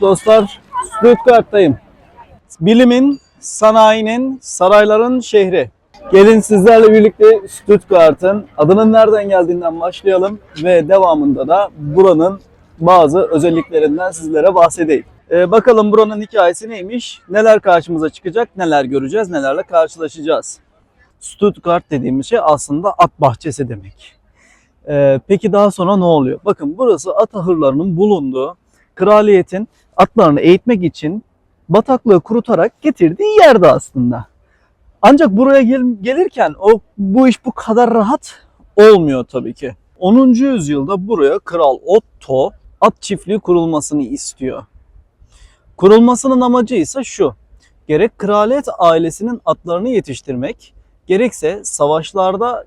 Dostlar, Stuttgart'tayım. Bilimin, sanayinin, sarayların şehri. Gelin sizlerle birlikte Stuttgart'ın adının nereden geldiğinden başlayalım ve devamında da buranın bazı özelliklerinden sizlere bahsedeyim. Bakalım buranın hikayesi neymiş, neler karşımıza çıkacak, neler göreceğiz, nelerle karşılaşacağız. Stuttgart dediğimiz şey aslında at bahçesi demek. Peki daha sonra ne oluyor? Bakın burası at ahırlarının bulunduğu, kraliyetin atlarını eğitmek için bataklığı kurutarak getirdiği yerde aslında. Ancak buraya gelirken bu iş bu kadar rahat olmuyor tabii ki. 10. yüzyılda buraya Kral Otto at çiftliği kurulmasını istiyor. Kurulmasının amacı ise şu: gerek kraliyet ailesinin atlarını yetiştirmek, gerekse savaşlarda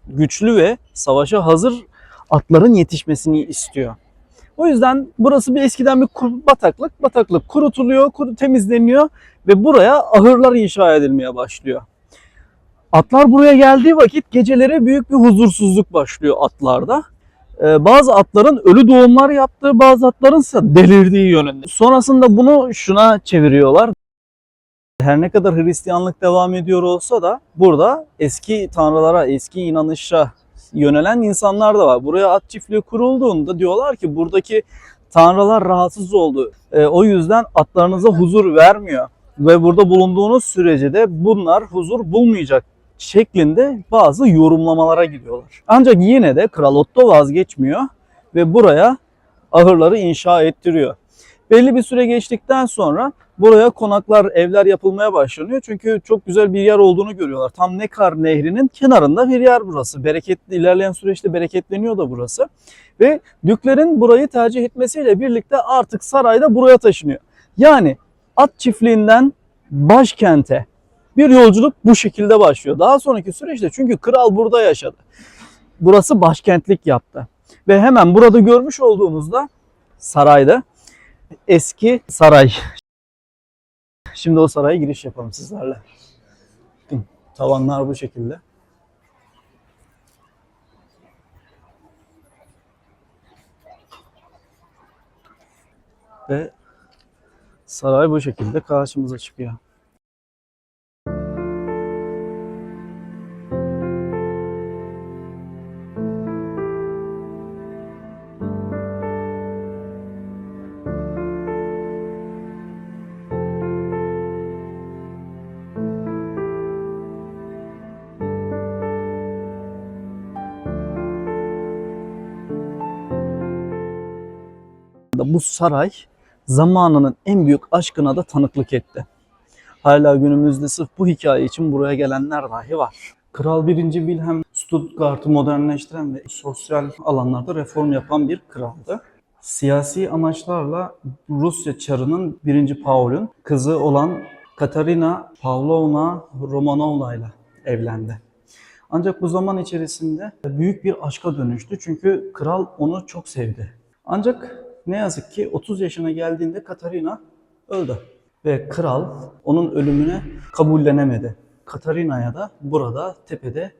güçlü ve savaşa hazır atların yetişmesini istiyor. O yüzden burası eskiden bir bataklık. Bataklık kurutuluyor, temizleniyor ve buraya ahırlar inşa edilmeye başlıyor. Atlar buraya geldiği vakit geceleri büyük bir huzursuzluk başlıyor atlarda. Bazı atların ölü doğumlar yaptığı, bazı atların ise delirdiği yönünde. Sonrasında bunu şuna çeviriyorlar. Her ne kadar Hristiyanlık devam ediyor olsa da burada eski tanrılara, eski inanışa yönelen insanlar da var. Buraya at çiftliği kurulduğunda diyorlar ki buradaki tanrılar rahatsız oldu. O yüzden atlarınıza huzur vermiyor. Ve burada bulunduğunuz sürece de bunlar huzur bulmayacak şeklinde bazı yorumlamalara gidiyorlar. Ancak yine de Kral Otto vazgeçmiyor ve buraya ahırları inşa ettiriyor. Belli bir süre geçtikten sonra buraya konaklar, evler yapılmaya başlanıyor. Çünkü çok güzel bir yer olduğunu görüyorlar. Tam Neckar Nehri'nin kenarında bir yer burası. Bereketli, ilerleyen süreçte bereketleniyor da burası. Ve Düklerin burayı tercih etmesiyle birlikte artık saray da buraya taşınıyor. Yani at çiftliğinden başkente bir yolculuk bu şekilde başlıyor. Daha sonraki süreçte çünkü kral burada yaşadı. Burası başkentlik yaptı. Ve hemen burada görmüş olduğunuzda sarayda eski saray. Şimdi o saraya giriş yapalım sizlerle. Tavanlar bu şekilde. Ve saray bu şekilde karşımıza çıkıyor. Bu saray zamanının en büyük aşkına da tanıklık etti. Hala günümüzde sırf bu hikaye için buraya gelenler dahi var. Kral 1. Wilhelm Stuttgart'ı modernleştiren ve sosyal alanlarda reform yapan bir kraldı. Siyasi amaçlarla Rusya Çarı'nın 1. Paul'un kızı olan Katarina Pavlovna Romanovna ile evlendi. Ancak bu zaman içerisinde büyük bir aşka dönüştü çünkü kral onu çok sevdi. Ancak ne yazık ki 30 yaşına geldiğinde Katarina öldü ve kral onun ölümüne kabullenemedi. Katarina'ya da burada tepede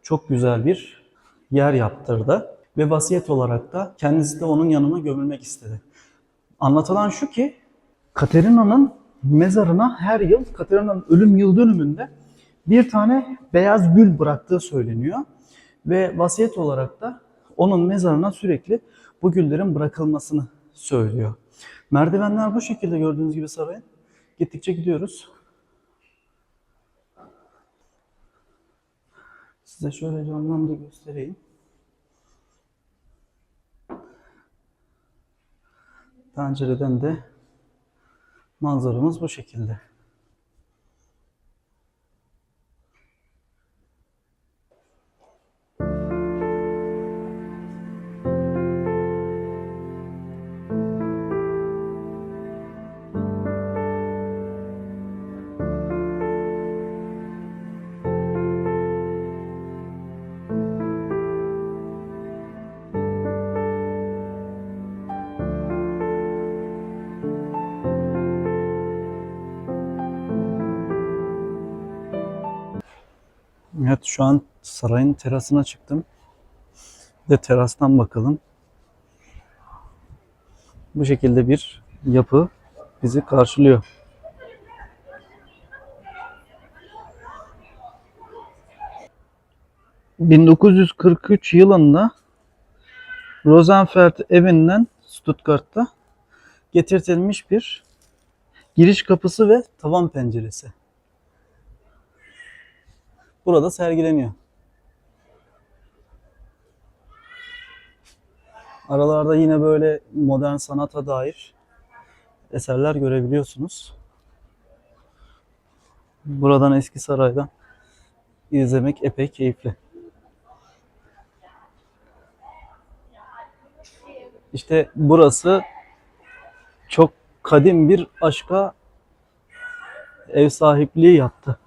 çok güzel bir yer yaptırdı ve vasiyet olarak da kendisi de onun yanına gömülmek istedi. Anlatılan şu ki Katarina'nın mezarına her yıl Katarina'nın ölüm yıl dönümünde bir tane beyaz gül bıraktığı söyleniyor ve vasiyet olarak da onun mezarına sürekli bu güllerin bırakılmasını söylüyor. Merdivenler bu şekilde gördüğünüz gibi sarayın. Gittikçe gidiyoruz. Size şöyle camdan da göstereyim. Pencereden de manzaramız bu şekilde. Evet, şu an sarayın terasına çıktım. Bir de terastan bakalım. Bu şekilde bir yapı bizi karşılıyor. ...1943 yılında Rosenfeld evinden Stuttgart'ta getirtilmiş bir giriş kapısı ve tavan penceresi. Burada sergileniyor. Aralarda yine böyle modern sanata dair eserler görebiliyorsunuz. Buradan eski saraydan izlemek epey keyifli. İşte burası çok kadim bir aşka ev sahipliği yaptı.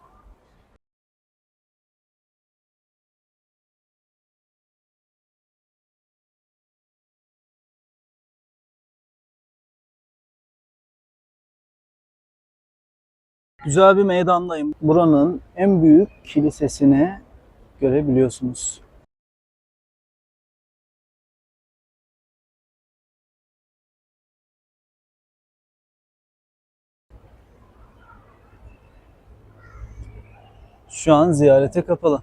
Güzel bir meydandayım. Buranın en büyük kilisesini görebiliyorsunuz. Şu an ziyarete kapalı.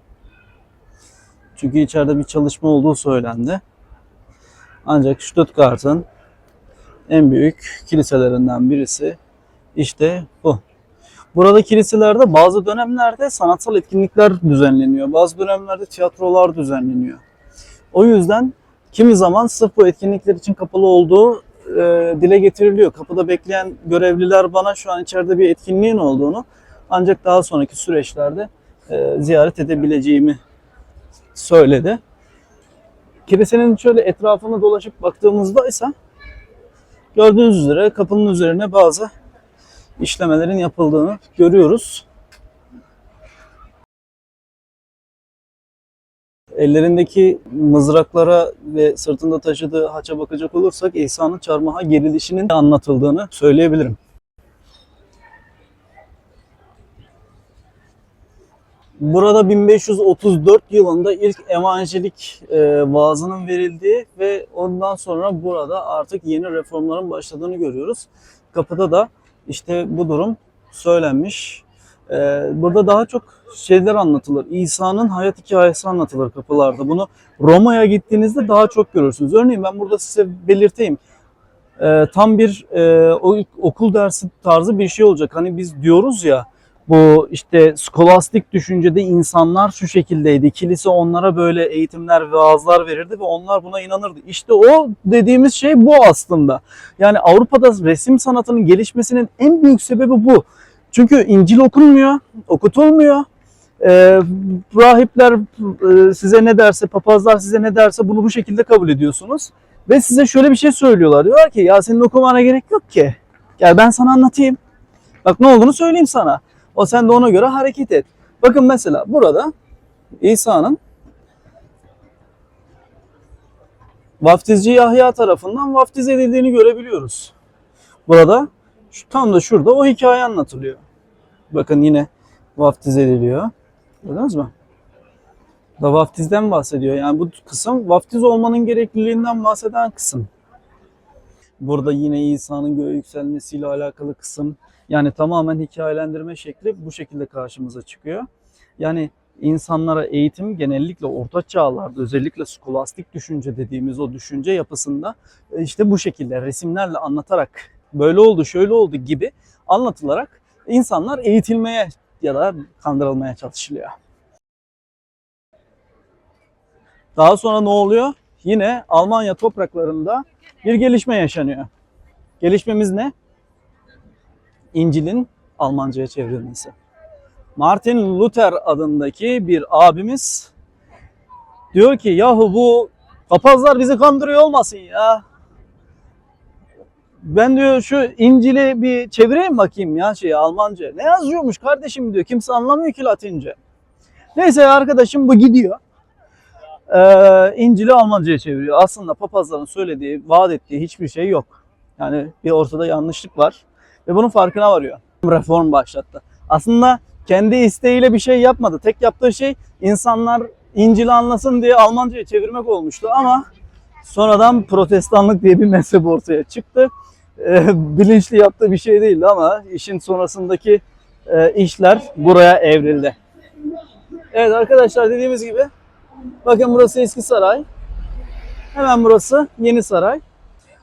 Çünkü içeride bir çalışma olduğu söylendi. Ancak Stuttgart'ın en büyük kiliselerinden birisi işte bu. Burada kiliselerde bazı dönemlerde sanatsal etkinlikler düzenleniyor. Bazı dönemlerde tiyatrolar düzenleniyor. O yüzden kimi zaman sırf bu etkinlikler için kapalı olduğu dile getiriliyor. Kapıda bekleyen görevliler bana şu an içeride bir etkinliğin olduğunu, ancak daha sonraki süreçlerde ziyaret edebileceğimi söyledi. Kilisenin şöyle etrafını dolaşıp baktığımızda ise gördüğünüz üzere kapının üzerine bazı işlemelerin yapıldığını görüyoruz. Ellerindeki mızraklara ve sırtında taşıdığı haça bakacak olursak İsa'nın çarmıha gerilişinin anlatıldığını söyleyebilirim. Burada 1534 yılında ilk evanjelik vaazının verildiği ve ondan sonra burada artık yeni reformların başladığını görüyoruz. Kapıda da işte bu durum söylenmiş. Burada daha çok şeyler anlatılır. İsa'nın hayat hikayesi anlatılır kapılarda. Bunu Roma'ya gittiğinizde daha çok görürsünüz. Örneğin ben burada size belirteyim. Tam bir okul dersi tarzı bir şey olacak. Hani biz diyoruz ya, bu işte skolastik düşüncede insanlar şu şekildeydi. Kilise onlara böyle eğitimler, vaazlar verirdi ve onlar buna inanırdı. İşte o dediğimiz şey bu aslında. Yani Avrupa'da resim sanatının gelişmesinin en büyük sebebi bu. Çünkü İncil okunmuyor, okutulmuyor. Rahipler size ne derse, papazlar size ne derse bunu bu şekilde kabul ediyorsunuz. Ve size şöyle bir şey söylüyorlar. Diyorlar ki ya senin okumana gerek yok ki. Gel ben sana anlatayım. Bak ne olduğunu söyleyeyim sana. O sen de ona göre hareket et. Bakın mesela burada İsa'nın vaftizci Yahya tarafından vaftiz edildiğini görebiliyoruz. Burada tam da şurada o hikaye anlatılıyor. Bakın yine vaftiz ediliyor. Gördünüz mü? Da vaftizden bahsediyor. Yani bu kısım vaftiz olmanın gerekliliğinden bahseden kısım. Burada yine İsa'nın göğe yükselmesiyle alakalı kısım. Yani tamamen hikayelendirme şekli bu şekilde karşımıza çıkıyor. Yani insanlara eğitim genellikle orta çağlarda, özellikle skolastik düşünce dediğimiz o düşünce yapısında işte bu şekilde resimlerle anlatarak böyle oldu, şöyle oldu gibi anlatılarak insanlar eğitilmeye ya da kandırılmaya çalışılıyor. Daha sonra ne oluyor? Yine Almanya topraklarında bir gelişme yaşanıyor. Gelişmemiz ne? İncil'in Almanca'ya çevrilmesi. Martin Luther adındaki bir abimiz diyor ki yahu bu papazlar bizi kandırıyor olmasın ya. Ben diyor şu İncil'i bir çevireyim bakayım ya Almanca. Ne yazıyormuş kardeşim diyor. Kimse anlamıyor ki Latince. Neyse arkadaşım bu gidiyor. İncil'i Almanca'ya çeviriyor. Aslında papazların söylediği, vaat ettiği hiçbir şey yok. Yani bir ortada yanlışlık var. Ve bunun farkına varıyor. Reform başlattı. Aslında kendi isteğiyle bir şey yapmadı. Tek yaptığı şey insanlar İncil'i anlasın diye Almanca'ya çevirmek olmuştu. Ama sonradan protestanlık diye bir mezhep ortaya çıktı. bilinçli yaptığı bir şey değildi ama işin sonrasındaki işler buraya evrildi. Evet arkadaşlar, dediğimiz gibi bakın burası eski saray. Hemen burası yeni saray.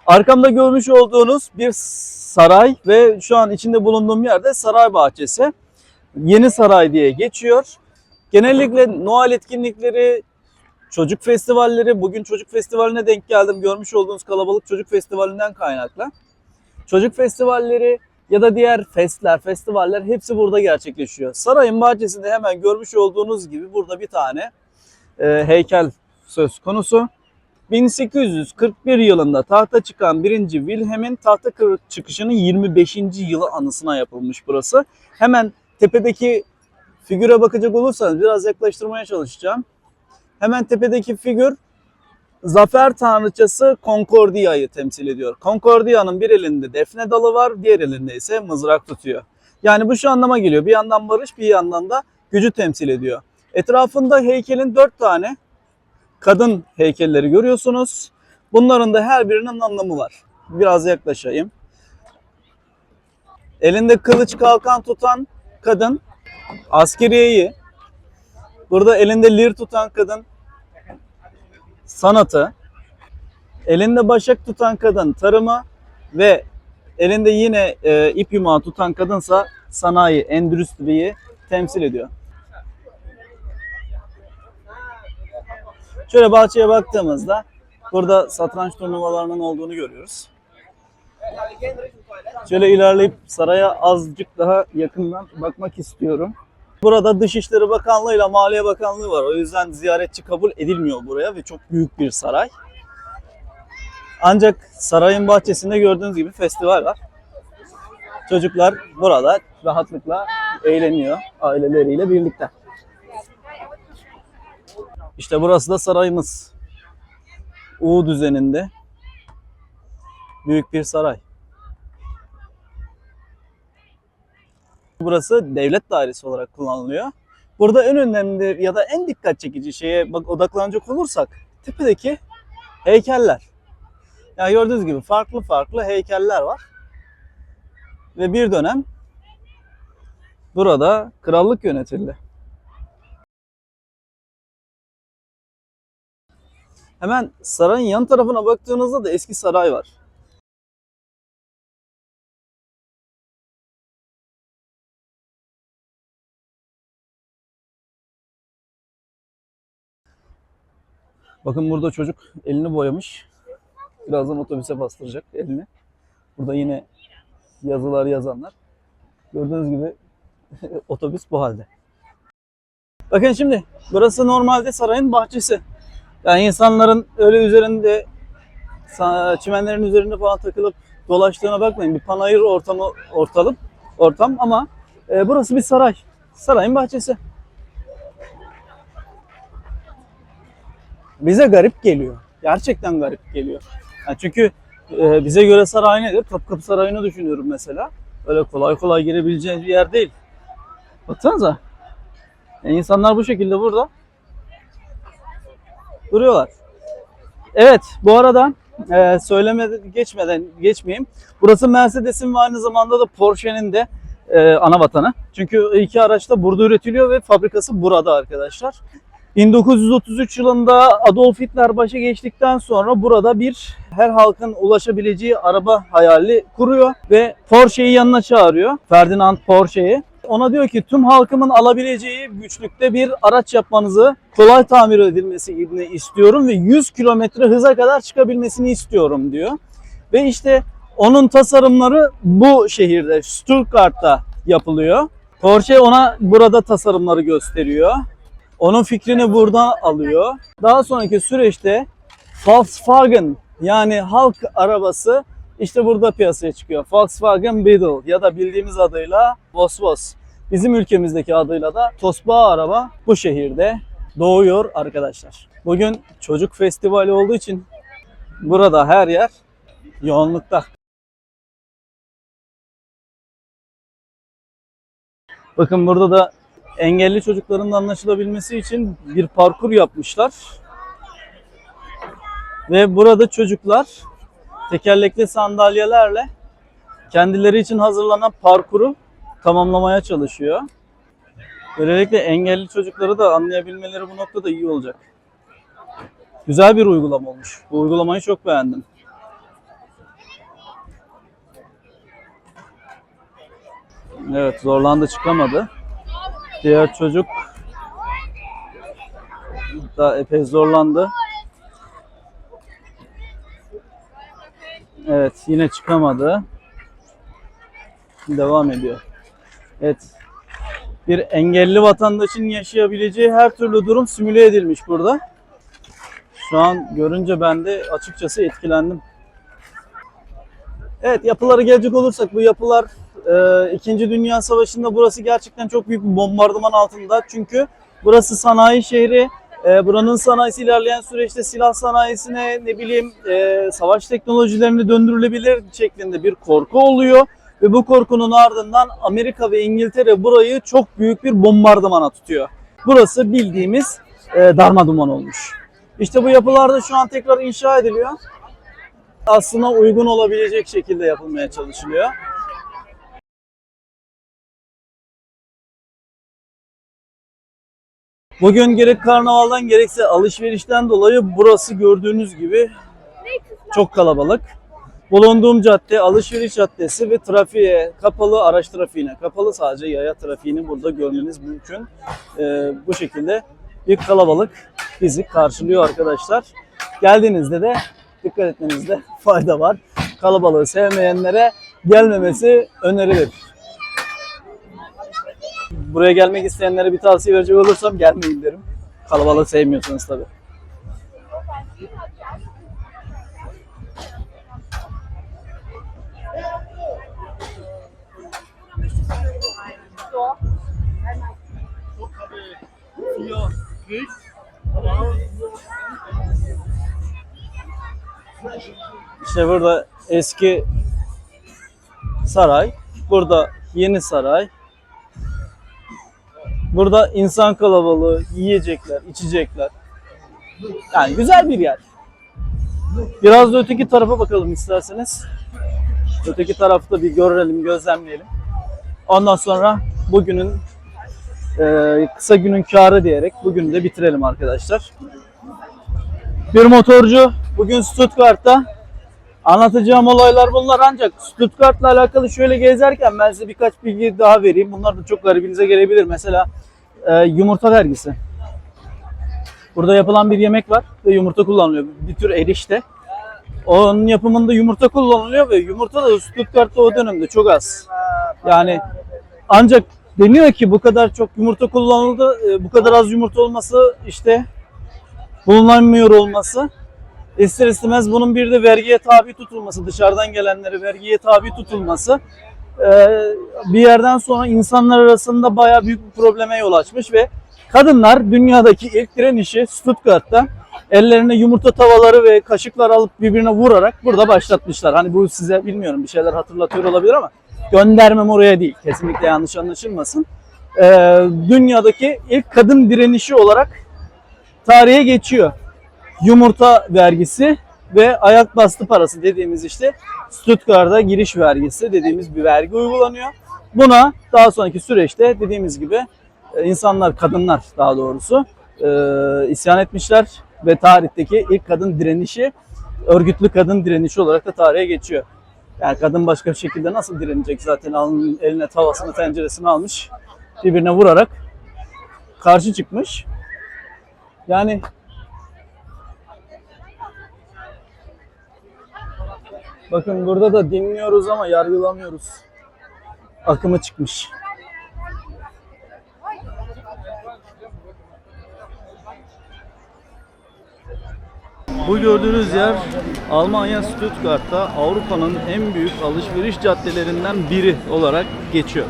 Arkamda görmüş olduğunuz bir saray ve şu an içinde bulunduğum yerde saray bahçesi. Yeni Saray diye geçiyor. Genellikle Noel etkinlikleri, çocuk festivalleri, bugün çocuk festivaline denk geldim. Görmüş olduğunuz kalabalık çocuk festivalinden kaynaklı. Çocuk festivalleri ya da diğer festivaller hepsi burada gerçekleşiyor. Sarayın bahçesinde hemen görmüş olduğunuz gibi burada bir tane heykel söz konusu. 1841 yılında tahta çıkan 1. Wilhelm'in tahta çıkışının 25. yılı anısına yapılmış burası. Hemen tepedeki figüre bakacak olursanız biraz yaklaştırmaya çalışacağım. Hemen tepedeki figür zafer tanrıçası Concordia'yı temsil ediyor. Concordia'nın bir elinde defne dalı var, diğer elinde ise mızrak tutuyor. Yani bu şu anlama geliyor. Bir yandan barış, bir yandan da gücü temsil ediyor. Etrafında heykelin 4 tane kadın heykelleri görüyorsunuz. Bunların da her birinin anlamı var. Biraz yaklaşayım. Elinde kılıç kalkan tutan kadın askeriyeyi, burada elinde lir tutan kadın sanatı, elinde başak tutan kadın tarımı ve elinde yine ip yumağı tutan kadınsa sanayi, endüstriyi temsil ediyor. Şöyle bahçeye baktığımızda burada satranç turnuvalarının olduğunu görüyoruz. Şöyle ilerleyip saraya azıcık daha yakından bakmak istiyorum. Burada Dışişleri Bakanlığı ile Maliye Bakanlığı var. O yüzden ziyaretçi kabul edilmiyor buraya ve çok büyük bir saray. Ancak sarayın bahçesinde gördüğünüz gibi festival var. Çocuklar burada rahatlıkla eğleniyor aileleriyle birlikte. İşte burası da sarayımız. U düzeninde büyük bir saray. Burası devlet dairesi olarak kullanılıyor. Burada en önemli ya da en dikkat çekici şeye odaklanacak olursak tepedeki heykeller. Yani gördüğünüz gibi farklı farklı heykeller var. Ve bir dönem burada krallık yönetildi. Hemen sarayın yan tarafına baktığınızda da eski saray var. Bakın burada çocuk elini boyamış. Birazdan otobüse bastıracak elini. Burada yine yazılar yazanlar. Gördüğünüz gibi otobüs bu halde. Bakın şimdi burası normalde sarayın bahçesi. Yani insanların öyle üzerinde, çimenlerin üzerinde falan takılıp dolaştığına bakmayın. Bir panayır ortam ama burası bir saray. Sarayın bahçesi. Bize garip geliyor. Gerçekten garip geliyor. Yani çünkü bize göre saray nedir? Topkapı Sarayı'nı düşünüyorum mesela. Öyle kolay kolay girebileceğiniz bir yer değil. Baksanıza. Yani insanlar bu şekilde burada duruyorlar. Evet, bu arada geçmeyeyim. Burası Mercedes'in ve aynı zamanda da Porsche'nin de ana vatanı. Çünkü iki araç da burada üretiliyor ve fabrikası burada arkadaşlar. 1933 yılında Adolf Hitler başa geçtikten sonra burada her halkın ulaşabileceği araba hayali kuruyor ve Porsche'yi yanına çağırıyor. Ferdinand Porsche'yi. Ona diyor ki tüm halkımın alabileceği güçlükte bir araç yapmanızı, kolay tamir edilmesini istiyorum ve 100 kilometre hıza kadar çıkabilmesini istiyorum diyor. Ve işte onun tasarımları bu şehirde, Stuttgart'ta yapılıyor. Porsche ona burada tasarımları gösteriyor. Onun fikrini buradan alıyor. Daha sonraki süreçte Volkswagen, yani halk arabası işte burada piyasaya çıkıyor. Volkswagen Beetle ya da bildiğimiz adıyla Vos. Bizim ülkemizdeki adıyla da Tosbağa araba bu şehirde doğuyor arkadaşlar. Bugün çocuk festivali olduğu için burada her yer yoğunlukta. Bakın burada da engelli çocukların da anlaşılabilmesi için bir parkur yapmışlar. Ve burada çocuklar tekerlekli sandalyelerle kendileri için hazırlanan parkuru tamamlamaya çalışıyor. Böylelikle engelli çocukları da anlayabilmeleri bu noktada iyi olacak. Güzel bir uygulama olmuş. Bu uygulamayı çok beğendim. Evet, zorlandı, çıkamadı. Diğer çocuk da epey zorlandı. Evet, yine çıkamadı. Devam ediyor. Evet. Bir engelli vatandaşın yaşayabileceği her türlü durum simüle edilmiş burada. Şu an görünce ben de açıkçası etkilendim. Evet, yapılara gelecek olursak bu yapılar 2. Dünya Savaşı'nda burası gerçekten çok büyük bir bombardıman altında. Çünkü burası sanayi şehri. Buranın sanayisi ilerleyen süreçte silah sanayisine savaş teknolojilerini döndürülebilir şeklinde bir korku oluyor. Ve bu korkunun ardından Amerika ve İngiltere burayı çok büyük bir bombardımana tutuyor. Burası bildiğimiz darmaduman olmuş. İşte bu yapılar da şu an tekrar inşa ediliyor. Aslına uygun olabilecek şekilde yapılmaya çalışılıyor. Bugün gerek karnavaldan gerekse alışverişten dolayı burası gördüğünüz gibi çok kalabalık. Bulunduğum cadde alışveriş caddesi ve trafiğe kapalı, araç trafiğine kapalı, sadece yaya trafiğini burada görmeniz mümkün. Bu şekilde bir kalabalık bizi karşılıyor arkadaşlar. Geldiğinizde de dikkat etmenizde fayda var. Kalabalığı sevmeyenlere gelmemesi önerilir. Buraya gelmek isteyenlere bir tavsiye verecek olursam gelmeyin derim. Kalabalığı sevmiyorsanız tabii. İşte burada eski saray, burada yeni saray. Burada insan kalabalığı, yiyecekler, içecekler. Yani güzel bir yer. Biraz da öteki tarafa bakalım isterseniz. Öteki tarafı da bir görelim, gözlemleyelim. Ondan sonra bugünün kısa günün kârı diyerek bugünü de bitirelim arkadaşlar. Bir motorcu bugün Stuttgart'ta. Anlatacağım olaylar bunlar, ancak Stuttgart'la alakalı şöyle gezerken ben size birkaç bilgi daha vereyim. Bunlar da çok garibinize gelebilir. Mesela yumurta vergisi. Burada yapılan bir yemek var ve yumurta kullanılıyor. Bir tür erişte. Onun yapımında yumurta kullanılıyor ve yumurta da Stuttgart'ta o dönemde çok az. Yani ancak deniyor ki bu kadar çok yumurta kullanıldı, bu kadar az yumurta olması, işte bulunamıyor olması. İster istemez bunun bir de vergiye tabi tutulması, dışarıdan gelenlere vergiye tabi tutulması bir yerden sonra insanlar arasında bayağı büyük bir probleme yol açmış ve kadınlar dünyadaki ilk direnişi Stuttgart'ta ellerine yumurta tavaları ve kaşıklar alıp birbirine vurarak burada başlatmışlar. Hani bu size bilmiyorum bir şeyler hatırlatıyor olabilir ama göndermem oraya değil. Kesinlikle yanlış anlaşılmasın. Dünyadaki ilk kadın direnişi olarak tarihe geçiyor. Yumurta vergisi ve ayak bastı parası dediğimiz işte Stuttgart'a giriş vergisi dediğimiz bir vergi uygulanıyor. Buna daha sonraki süreçte dediğimiz gibi insanlar, kadınlar daha doğrusu isyan etmişler ve tarihteki ilk kadın direnişi, örgütlü kadın direnişi olarak da tarihe geçiyor. Yani kadın başka bir şekilde nasıl direnecek, zaten eline tavasını, tenceresini almış, birbirine vurarak karşı çıkmış. Yani bakın burada da dinliyoruz ama yargılamıyoruz akımı çıkmış. Bu gördüğünüz yer Almanya Stuttgart'ta Avrupa'nın en büyük alışveriş caddelerinden biri olarak geçiyor.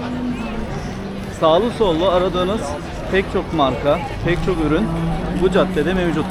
Sağlı sollu aradığınız pek çok marka, pek çok ürün bu caddede mevcut.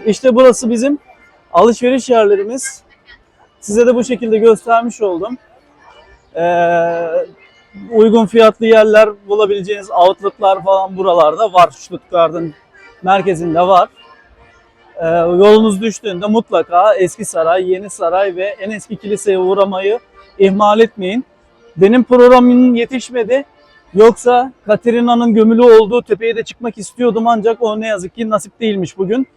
İşte burası bizim alışveriş yerlerimiz. Size de bu şekilde göstermiş oldum. Uygun fiyatlı yerler bulabileceğiniz outlet'lar falan buralarda var. Stuttgart'ın merkezinde var. Yolunuz düştüğünde mutlaka Eski Saray, Yeni Saray ve en eski kiliseye uğramayı ihmal etmeyin. Benim programım yetişmedi. Yoksa Katerina'nın gömülü olduğu tepeye de çıkmak istiyordum ancak o ne yazık ki nasip değilmiş bugün.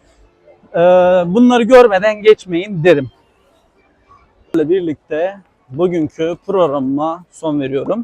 Bunları görmeden geçmeyin derim. Birlikte bugünkü programıma son veriyorum.